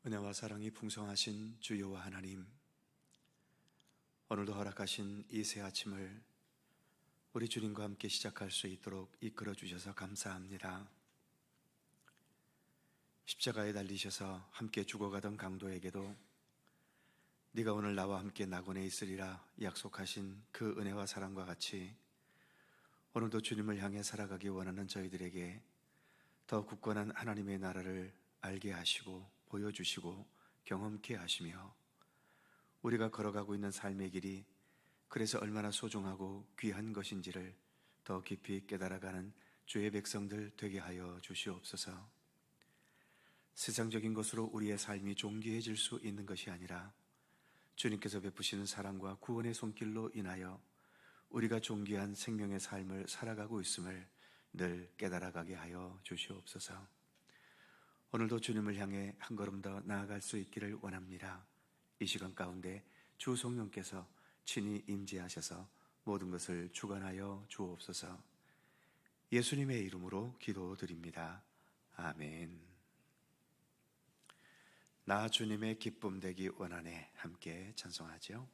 은혜와 사랑이 풍성하신 주 여호와 하나님, 오늘도 허락하신 이 새 아침을 우리 주님과 함께 시작할 수 있도록 이끌어 주셔서 감사합니다. 십자가에 달리셔서 함께 죽어가던 강도에게도 네가 오늘 나와 함께 낙원에 있으리라 약속하신 그 은혜와 사랑과 같이 오늘도 주님을 향해 살아가기 원하는 저희들에게 더 굳건한 하나님의 나라를 알게 하시고 보여주시고 경험케 하시며 우리가 걸어가고 있는 삶의 길이 그래서 얼마나 소중하고 귀한 것인지를 더 깊이 깨달아가는 주의 백성들 되게 하여 주시옵소서. 세상적인 것으로 우리의 삶이 존귀해질 수 있는 것이 아니라 주님께서 베푸시는 사랑과 구원의 손길로 인하여 우리가 존귀한 생명의 삶을 살아가고 있음을 늘 깨달아가게 하여 주시옵소서. 오늘도 주님을 향해 한 걸음 더 나아갈 수 있기를 원합니다. 이 시간 가운데 주 성령께서 친히 임재하셔서 모든 것을 주관하여 주옵소서. 예수님의 이름으로 기도드립니다. 아멘. 나 주님의 기쁨 되기 원하네. 함께 찬송하죠.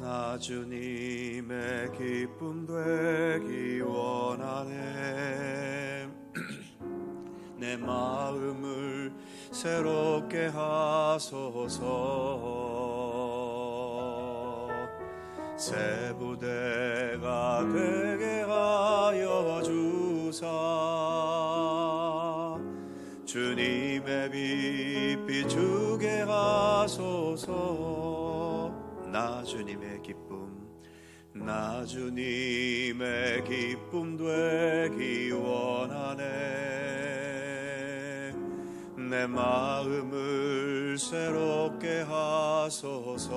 나 주님의 기쁨 되기 원하네. 내 마음을 새롭게 하소서. 새 부대가 되게 하여 주사. 주님의 빛 비추게 하소서. 나 주님의 기쁨, 나 주님의 기쁨 되기 원하네. 내 마음을 새롭게 하소서.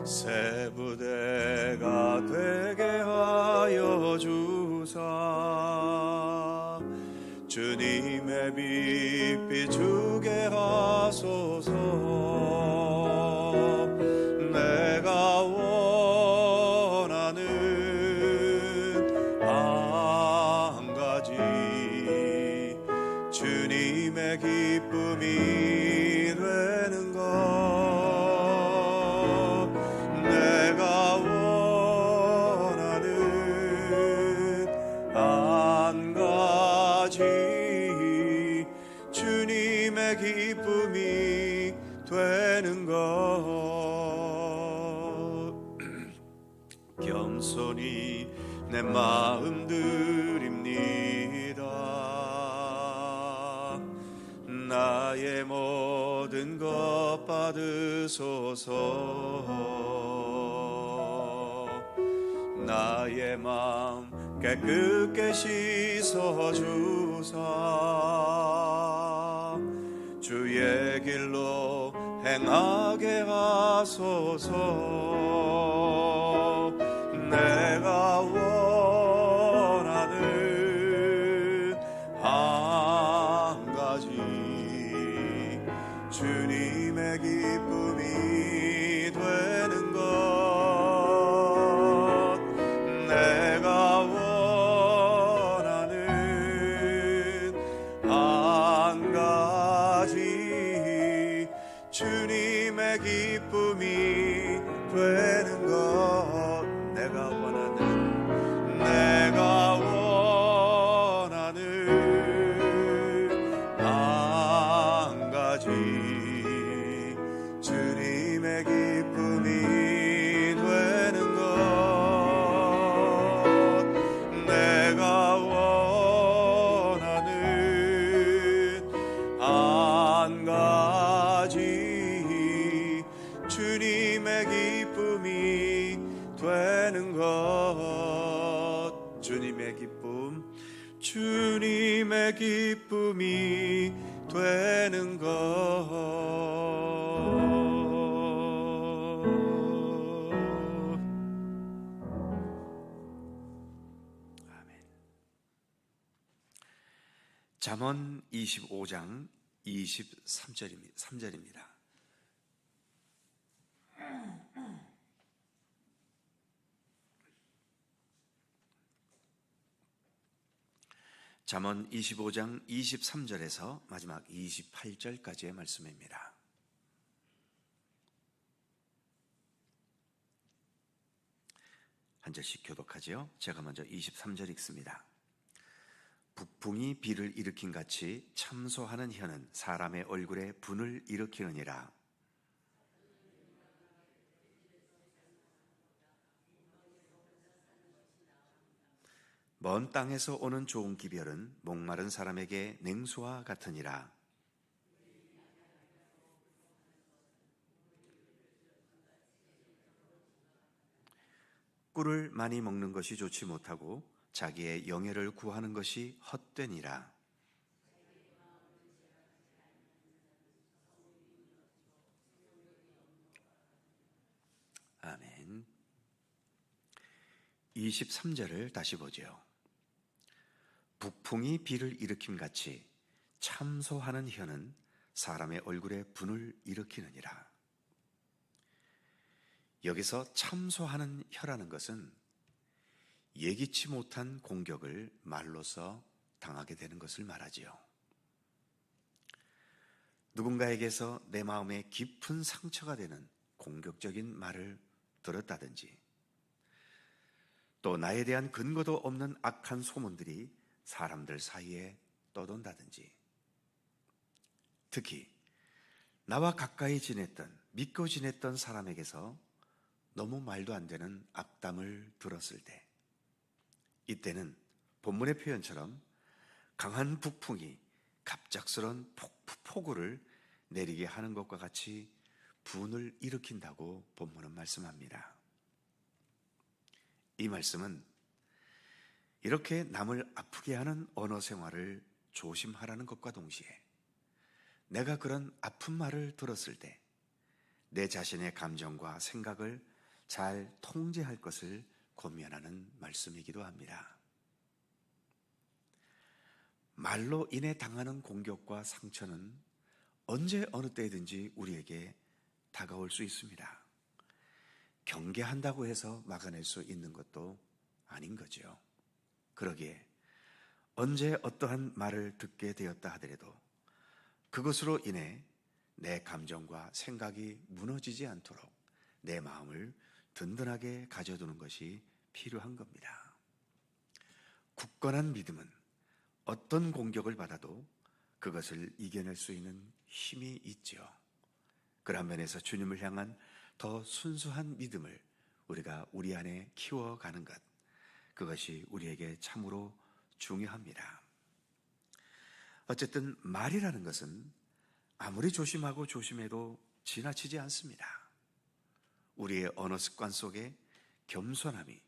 새 부대가 되게 하여 주사. 주님의 빛 비추게 하소서. 내가 원하는 한 가지 주님의 기쁨이 되는 것. 내가 원하는 한 가지 주님의 기쁨이 되는 것. 겸손히 내 마음 드립니다. 나의 모든 것 받으소서. 나의 마음 깨끗게 씻어주사. 주의 길로 행하게 하소서. 내가 원하는 한 가지 주님의 기쁨이 되는 것. 내가 원하는 한 가지 주님의 기쁨이 되는 것. 내가 원하는 한 가지 주님의 기쁨이 되는 것. 내가 원하는 한 가지 주님의 기쁨이 되는 것. 주님의 기쁨, 주님의 기쁨이 되는 것. 잠언 25장 23절입니다. 잠언 25장 23절에서 마지막 28절까지의 말씀입니다. 한 절씩 교독하지요. 제가 먼저 23절 읽습니다. 북풍이 비를 일으킨 같이 참소하는 혀는 사람의 얼굴에 분을 일으키느니라. 먼 땅에서 오는 좋은 기별은 목마른 사람에게 냉수와 같으니라. 꿀을 많이 먹는 것이 좋지 못하고 자기의 영예를 구하는 것이 헛되니라. 아멘. 23절을 다시 보죠. 북풍이 비를 일으킴 같이 참소하는 혀는 사람의 얼굴에 분을 일으키느니라. 여기서 참소하는 혀라는 것은 예기치 못한 공격을 말로써 당하게 되는 것을 말하지요. 누군가에게서 내 마음에 깊은 상처가 되는 공격적인 말을 들었다든지, 또 나에 대한 근거도 없는 악한 소문들이 사람들 사이에 떠돈다든지, 특히 나와 가까이 지냈던, 믿고 지냈던 사람에게서 너무 말도 안 되는 악담을 들었을 때, 이때는 본문의 표현처럼 강한 북풍이 갑작스런 폭우를 내리게 하는 것과 같이 분을 일으킨다고 본문은 말씀합니다. 이 말씀은 이렇게 남을 아프게 하는 언어 생활을 조심하라는 것과 동시에 내가 그런 아픈 말을 들었을 때 내 자신의 감정과 생각을 잘 통제할 것을 권면하는 말씀이기도 합니다. 말로 인해 당하는 공격과 상처는 언제 어느 때든지 우리에게 다가올 수 있습니다. 경계한다고 해서 막아낼 수 있는 것도 아닌 거죠. 그러기에 언제 어떠한 말을 듣게 되었다 하더라도 그것으로 인해 내 감정과 생각이 무너지지 않도록 내 마음을 든든하게 가져두는 것이 필요한 겁니다. 굳건한 믿음은 어떤 공격을 받아도 그것을 이겨낼 수 있는 힘이 있죠. 그런 면에서 주님을 향한 더 순수한 믿음을 우리가 우리 안에 키워가는 것, 그것이 우리에게 참으로 중요합니다. 어쨌든 말이라는 것은 아무리 조심하고 조심해도 지나치지 않습니다. 우리의 언어 습관 속에 겸손함이,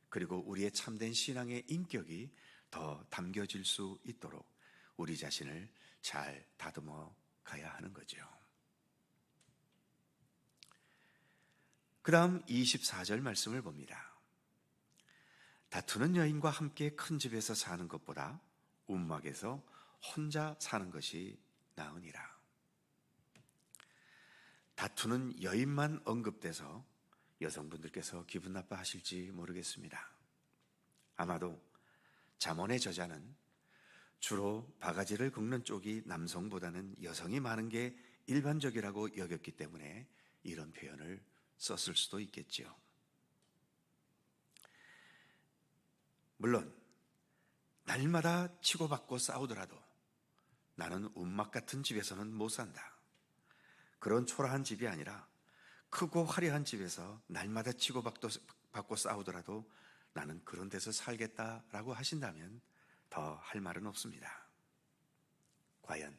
그리고 우리의 참된 신앙의 인격이 더 담겨질 수 있도록 우리 자신을 잘 다듬어 가야 하는 거죠. 그 다음 24절 말씀을 봅니다. 다투는 여인과 함께 큰 집에서 사는 것보다 움막에서 혼자 사는 것이 나으니라. 다투는 여인만 언급돼서 여성분들께서 기분 나빠하실지 모르겠습니다. 아마도 잠언의 저자는 주로 바가지를 긁는 쪽이 남성보다는 여성이 많은 게 일반적이라고 여겼기 때문에 이런 표현을 썼을 수도 있겠죠. 물론 날마다 치고받고 싸우더라도 나는 움막 같은 집에서는 못 산다. 그런 초라한 집이 아니라 크고 화려한 집에서 날마다 치고받고 싸우더라도 나는 그런 데서 살겠다라고 하신다면 더 할 말은 없습니다. 과연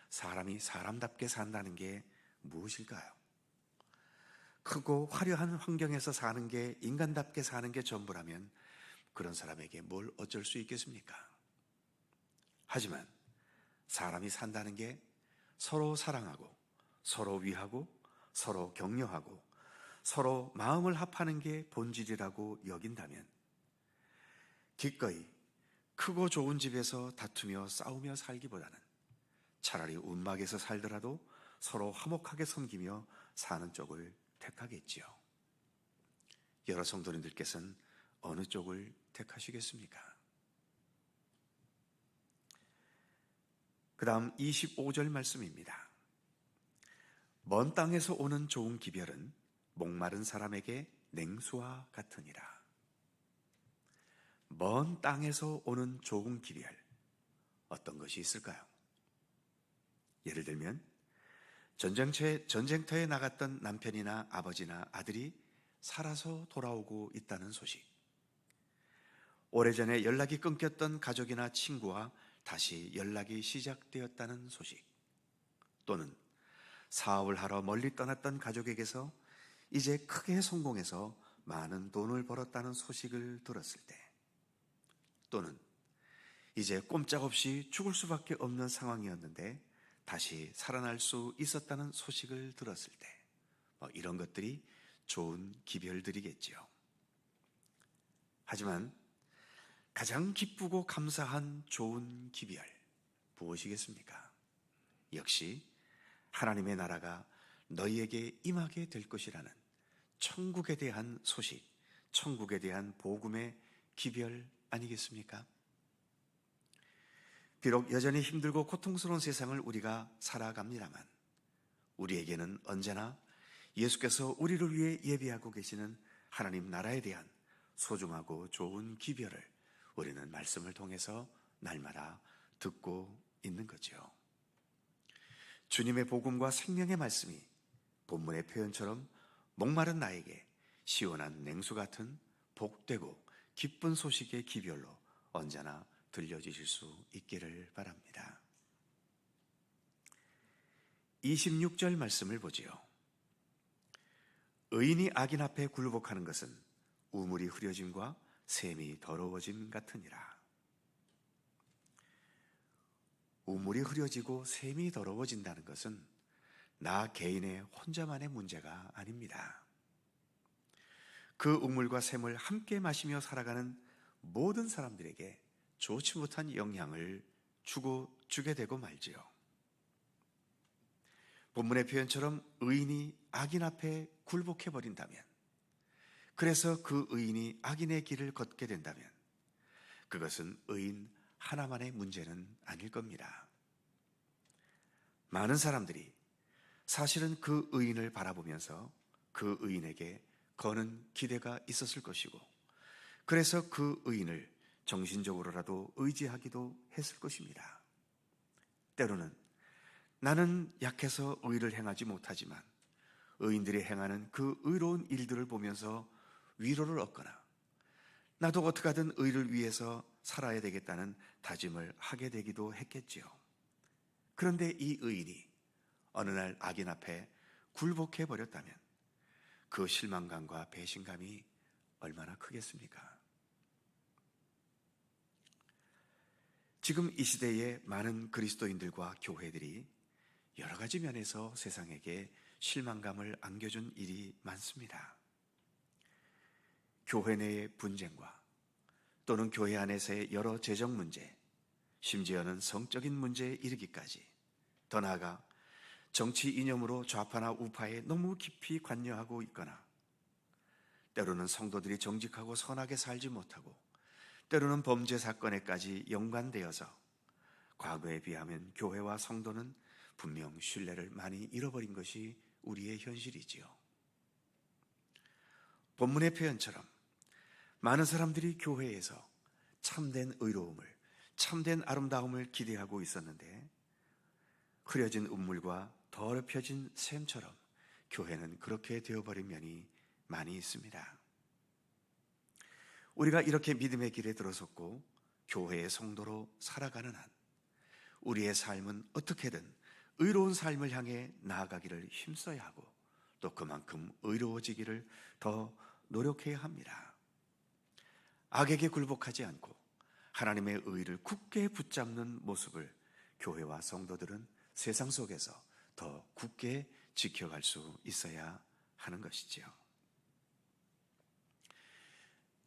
사람이 사람답게 산다는 게 무엇일까요? 크고 화려한 환경에서 사는 게, 인간답게 사는 게 전부라면 그런 사람에게 뭘 어쩔 수 있겠습니까? 하지만 사람이 산다는 게 서로 사랑하고 서로 위하고 서로 격려하고 서로 마음을 합하는 게 본질이라고 여긴다면 기꺼이 크고 좋은 집에서 다투며 싸우며 살기보다는 차라리 움막에서 살더라도 서로 화목하게 섬기며 사는 쪽을 택하겠지요. 여러 성도님들께서는 어느 쪽을 택하시겠습니까? 그 다음 25절 말씀입니다. 먼 땅에서 오는 좋은 기별은 목마른 사람에게 냉수와 같으니라. 먼 땅에서 오는 좋은 기별, 어떤 것이 있을까요? 예를 들면 전쟁터에 나갔던 남편이나 아버지나 아들이 살아서 돌아오고 있다는 소식, 오래전에 연락이 끊겼던 가족이나 친구와 다시 연락이 시작되었다는 소식, 또는 사업을 하러 멀리 떠났던 가족에게서 이제 크게 성공해서 많은 돈을 벌었다는 소식을 들었을 때, 또는 이제 꼼짝없이 죽을 수밖에 없는 상황이었는데 다시 살아날 수 있었다는 소식을 들었을 때, 이런 것들이 좋은 기별들이겠지요. 하지만 가장 기쁘고 감사한 좋은 기별, 무엇이겠습니까? 역시 하나님의 나라가 너희에게 임하게 될 것이라는 천국에 대한 소식, 천국에 대한 복음의 기별 아니겠습니까? 비록 여전히 힘들고 고통스러운 세상을 우리가 살아갑니다만 우리에게는 언제나 예수께서 우리를 위해 예비하고 계시는 하나님 나라에 대한 소중하고 좋은 기별을 우리는 말씀을 통해서 날마다 듣고 있는 거죠. 주님의 복음과 생명의 말씀이 본문의 표현처럼 목마른 나에게 시원한 냉수 같은 복되고 기쁜 소식의 기별로 언제나 들려주실 수 있기를 바랍니다. 26절 말씀을 보지요. 의인이 악인 앞에 굴복하는 것은 우물이 흐려짐과 샘이 더러워짐 같으니라. 우물이 흐려지고 샘이 더러워진다는 것은 나 개인의 혼자만의 문제가 아닙니다. 그 우물과 샘을 함께 마시며 살아가는 모든 사람들에게 좋지 못한 영향을 주게 되고 말지요. 본문의 표현처럼 의인이 악인 앞에 굴복해버린다면, 그래서 그 의인이 악인의 길을 걷게 된다면 그것은 의인 하나만의 문제는 아닐 겁니다. 많은 사람들이 사실은 그 의인을 바라보면서 그 의인에게 거는 기대가 있었을 것이고, 그래서 그 의인을 정신적으로라도 의지하기도 했을 것입니다. 때로는 나는 약해서 의를 행하지 못하지만 의인들이 행하는 그 의로운 일들을 보면서 위로를 얻거나 나도 어떻게 하든 의를 위해서 살아야 되겠다는 다짐을 하게 되기도 했겠지요. 그런데 이 의인이 어느 날 악인 앞에 굴복해 버렸다면 그 실망감과 배신감이 얼마나 크겠습니까? 지금 이 시대에 많은 그리스도인들과 교회들이 여러 가지 면에서 세상에게 실망감을 안겨준 일이 많습니다. 교회 내의 분쟁과 또는 교회 안에서의 여러 재정 문제, 심지어는 성적인 문제에 이르기까지, 더 나아가 정치 이념으로 좌파나 우파에 너무 깊이 관여하고 있거나, 때로는 성도들이 정직하고 선하게 살지 못하고 때로는 범죄 사건에까지 연관되어서 과거에 비하면 교회와 성도는 분명 신뢰를 많이 잃어버린 것이 우리의 현실이지요. 본문의 표현처럼 많은 사람들이 교회에서 참된 의로움을, 참된 아름다움을 기대하고 있었는데 흐려진 우물과 더럽혀진 샘처럼 교회는 그렇게 되어버린 면이 많이 있습니다. 우리가 이렇게 믿음의 길에 들어섰고 교회의 성도로 살아가는 한 우리의 삶은 어떻게든 의로운 삶을 향해 나아가기를 힘써야 하고 또 그만큼 의로워지기를 더 노력해야 합니다. 악에게 굴복하지 않고 하나님의 의를 굳게 붙잡는 모습을 교회와 성도들은 세상 속에서 더 굳게 지켜갈 수 있어야 하는 것이지요.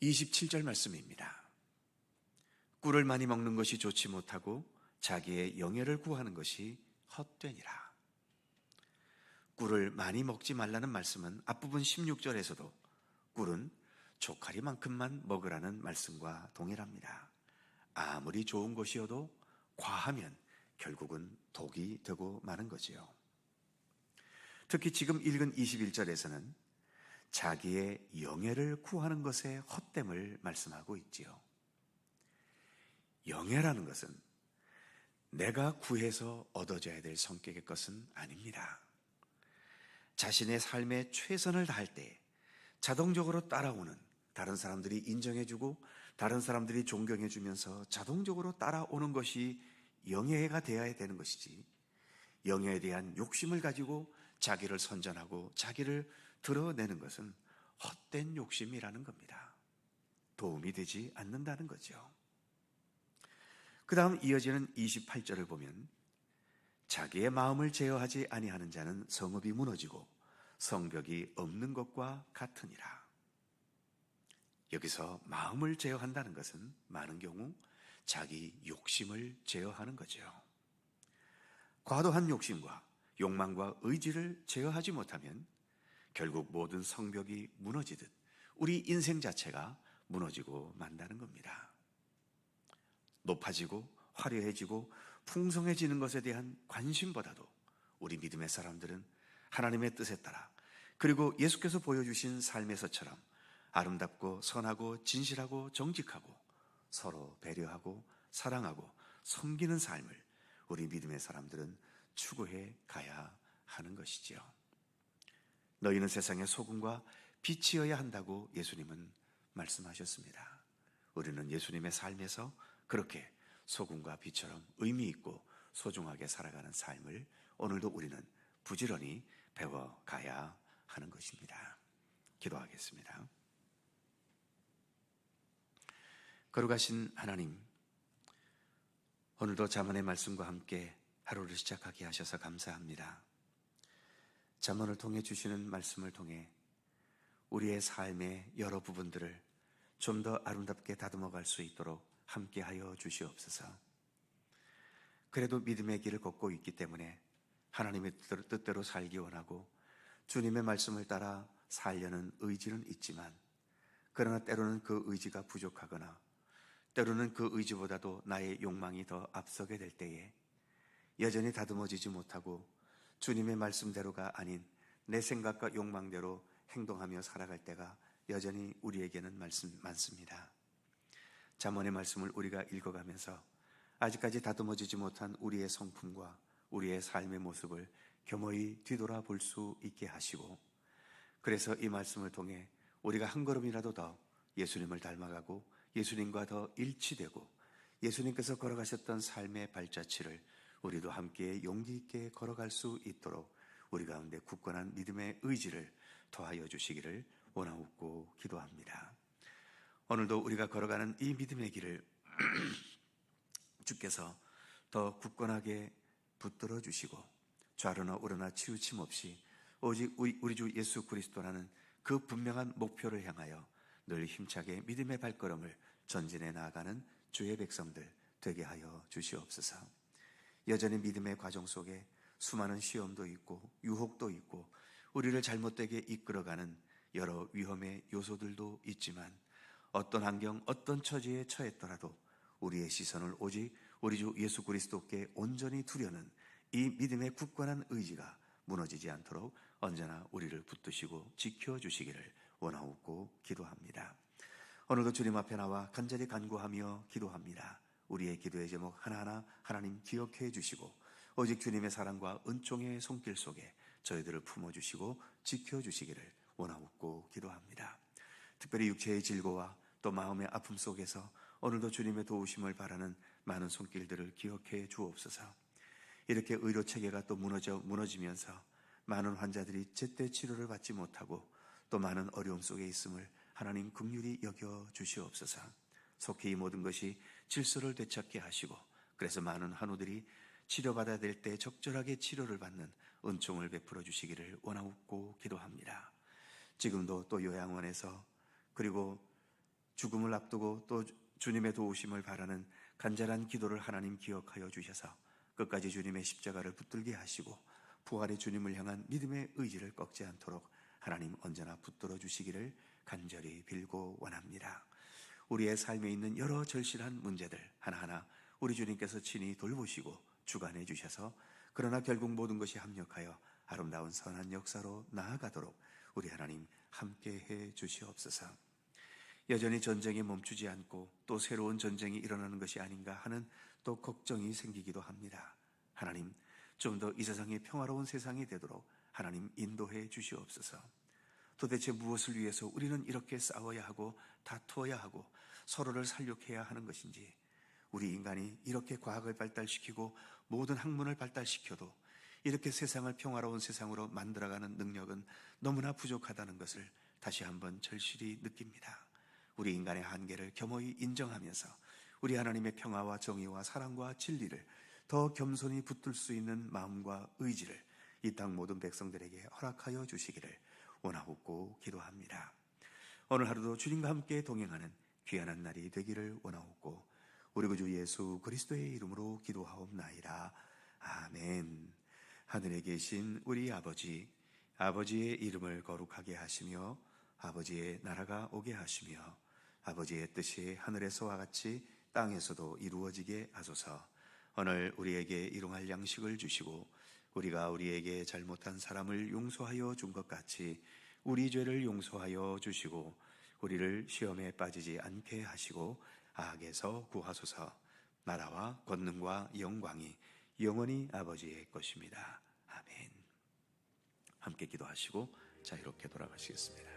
27절 말씀입니다. 꿀을 많이 먹는 것이 좋지 못하고 자기의 영예를 구하는 것이 헛되니라. 꿀을 많이 먹지 말라는 말씀은 앞부분 16절에서도 꿀은 조카리만큼만 먹으라는 말씀과 동일합니다. 아무리 좋은 것이어도 과하면 결국은 독이 되고 마는 거지요. 특히 지금 읽은 21절에서는 자기의 영예를 구하는 것의 헛됨을 말씀하고 있지요. 영예라는 것은 내가 구해서 얻어져야 될 성격의 것은 아닙니다. 자신의 삶에 최선을 다할 때 자동적으로 따라오는, 다른 사람들이 인정해주고 다른 사람들이 존경해주면서 자동적으로 따라오는 것이 영예가 되어야 되는 것이지, 영예에 대한 욕심을 가지고 자기를 선전하고 자기를 드러내는 것은 헛된 욕심이라는 겁니다. 도움이 되지 않는다는 거죠. 그 다음 이어지는 28절을 보면 자기의 마음을 제어하지 아니하는 자는 성읍이 무너지고 성벽이 없는 것과 같으니라. 여기서 마음을 제어한다는 것은 많은 경우 자기 욕심을 제어하는 거죠. 과도한 욕심과 욕망과 의지를 제어하지 못하면 결국 모든 성벽이 무너지듯 우리 인생 자체가 무너지고 만다는 겁니다. 높아지고 화려해지고 풍성해지는 것에 대한 관심보다도 우리 믿음의 사람들은 하나님의 뜻에 따라, 그리고 예수께서 보여주신 삶에서처럼 아름답고 선하고 진실하고 정직하고 서로 배려하고 사랑하고 섬기는 삶을 우리 믿음의 사람들은 추구해 가야 하는 것이지요. 너희는 세상의 소금과 빛이어야 한다고 예수님은 말씀하셨습니다. 우리는 예수님의 삶에서 그렇게 소금과 빛처럼 의미 있고 소중하게 살아가는 삶을 오늘도 우리는 부지런히 배워가야 하는 것입니다. 기도하겠습니다. 거룩하신 하나님, 오늘도 잠언의 말씀과 함께 하루를 시작하게 하셔서 감사합니다. 잠언을 통해 주시는 말씀을 통해 우리의 삶의 여러 부분들을 좀 더 아름답게 다듬어 갈 수 있도록 함께하여 주시옵소서. 그래도 믿음의 길을 걷고 있기 때문에 하나님의 뜻대로 살기 원하고 주님의 말씀을 따라 살려는 의지는 있지만, 그러나 때로는 그 의지가 부족하거나 때로는 그 의지보다도 나의 욕망이 더 앞서게 될 때에 여전히 다듬어지지 못하고 주님의 말씀대로가 아닌 내 생각과 욕망대로 행동하며 살아갈 때가 여전히 우리에게는 많습니다. 잠언의 말씀을 우리가 읽어가면서 아직까지 다듬어지지 못한 우리의 성품과 우리의 삶의 모습을 겸허히 뒤돌아볼 수 있게 하시고, 그래서 이 말씀을 통해 우리가 한 걸음이라도 더 예수님을 닮아가고 예수님과 더 일치되고 예수님께서 걸어가셨던 삶의 발자취를 우리도 함께 용기 있게 걸어갈 수 있도록 우리 가운데 굳건한 믿음의 의지를 더하여 주시기를 원하옵고 기도합니다. 오늘도 우리가 걸어가는 이 믿음의 길을 주께서 더 굳건하게 붙들어 주시고 좌로나 우로나 치우침 없이 오직 우리 주 예수 그리스도라는 그 분명한 목표를 향하여 늘 힘차게 믿음의 발걸음을 전진해 나아가는 주의 백성들 되게 하여 주시옵소서. 여전히 믿음의 과정 속에 수많은 시험도 있고 유혹도 있고 우리를 잘못되게 이끌어가는 여러 위험의 요소들도 있지만, 어떤 환경, 어떤 처지에 처했더라도 우리의 시선을 오직 우리 주 예수 그리스도께 온전히 두려는 이 믿음의 굳건한 의지가 무너지지 않도록 언제나 우리를 붙드시고 지켜주시기를 원하옵고 기도합니다. 오늘도 주님 앞에 나와 간절히 간구하며 기도합니다. 우리의 기도의 제목 하나하나 하나님 기억해 주시고 오직 주님의 사랑과 은총의 손길 속에 저희들을 품어주시고 지켜주시기를 원하옵고 기도합니다. 특별히 육체의 질고와 또 마음의 아픔 속에서 오늘도 주님의 도우심을 바라는 많은 손길들을 기억해 주옵소서. 이렇게 의료 체계가 또 무너지면서 많은 환자들이 제때 치료를 받지 못하고 또 많은 어려움 속에 있음을 하나님 긍휼히 여겨 주시옵소서. 속히 이 모든 것이 질서를 되찾게 하시고, 그래서 많은 환우들이 치료받아야 될 때 적절하게 치료를 받는 은총을 베풀어 주시기를 원하옵고 기도합니다. 지금도 또 요양원에서, 그리고 죽음을 앞두고 또 주님의 도우심을 바라는 간절한 기도를 하나님 기억하여 주셔서 끝까지 주님의 십자가를 붙들게 하시고 부활의 주님을 향한 믿음의 의지를 꺾지 않도록 하나님 언제나 붙들어 주시기를 간절히 빌고 원합니다. 우리의 삶에 있는 여러 절실한 문제들 하나하나 우리 주님께서 친히 돌보시고 주관해 주셔서 그러나 결국 모든 것이 합력하여 아름다운 선한 역사로 나아가도록 우리 하나님 함께해 주시옵소서. 여전히 전쟁이 멈추지 않고 또 새로운 전쟁이 일어나는 것이 아닌가 하는 또 걱정이 생기기도 합니다. 하나님, 좀 더 이 세상이 평화로운 세상이 되도록 하나님 인도해 주시옵소서. 도대체 무엇을 위해서 우리는 이렇게 싸워야 하고 다투어야 하고 서로를 살육해야 하는 것인지, 우리 인간이 이렇게 과학을 발달시키고 모든 학문을 발달시켜도 이렇게 세상을 평화로운 세상으로 만들어가는 능력은 너무나 부족하다는 것을 다시 한번 절실히 느낍니다. 우리 인간의 한계를 겸허히 인정하면서 우리 하나님의 평화와 정의와 사랑과 진리를 더 겸손히 붙들 수 있는 마음과 의지를 이 땅 모든 백성들에게 허락하여 주시기를 원하옵고 기도합니다. 오늘 하루도 주님과 함께 동행하는 귀한 날이 되기를 원하옵고 우리 구주 예수 그리스도의 이름으로 기도하옵나이다. 아멘. 하늘에 계신 우리 아버지, 아버지의 이름을 거룩하게 하시며 아버지의 나라가 오게 하시며 아버지의 뜻이 하늘에서와 같이 땅에서도 이루어지게 하소서. 오늘 우리에게 일용할 양식을 주시고 우리가 우리에게 잘못한 사람을 용서하여 준 것 같이 우리 죄를 용서하여 주시고 우리를 시험에 빠지지 않게 하시고 악에서 구하소서. 나라와 권능과 영광이 영원히 아버지의 것입니다. 아멘. 함께 기도하시고 자유롭게 돌아가시겠습니다.